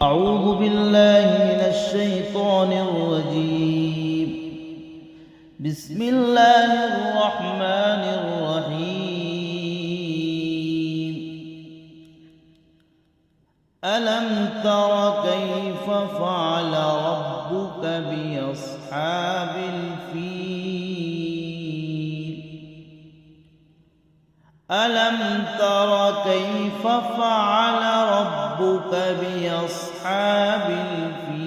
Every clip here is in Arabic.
أعوذ بالله من الشيطان الرجيم. بسم الله الرحمن الرحيم. ألم تر كيف فعل ربك بأصحاب الفيل؟ ألم تر كيف فعل ربك بأصحاب الفيل؟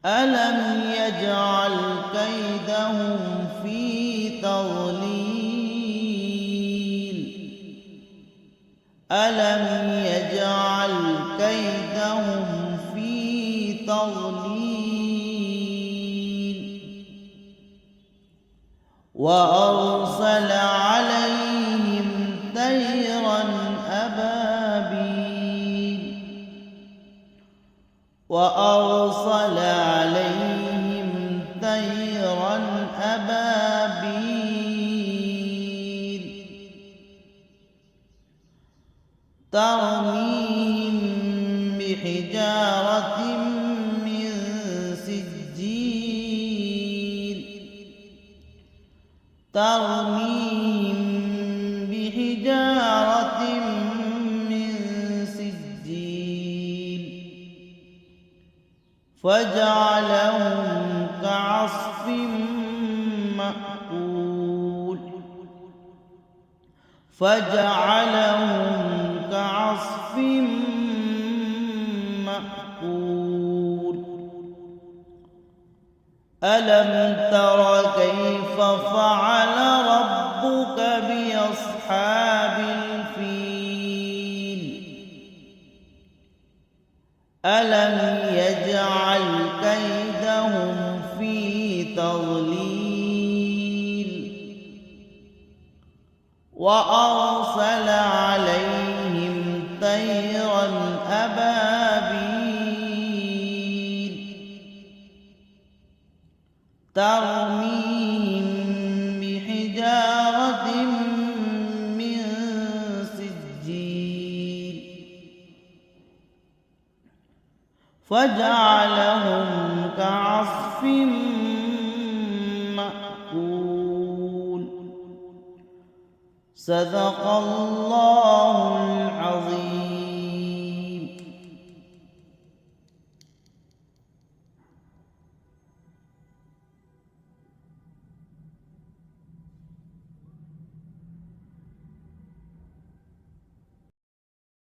ألم يجعل كيدهم في تضليل؟ ألم يجعل كيدهم في تضليل؟ وأرسل عليهم طيرا أبابيل وأرسل عليهم طيرا أبابيل ترميهم بحجارة من سجيل ترميهم بحجارة من سجيل فجعلهم كعصف مأكول فجعلهم كعصف مأكول. ألم تر كيف فعل ربك بأصحاب الفيل؟ ألم يجعل كيدهم في تضليل؟ وأرسل عليهم طيرا أبابيل ترميهم بحجارة من سجيل فجعلهم كعصف مأكول. صدق الله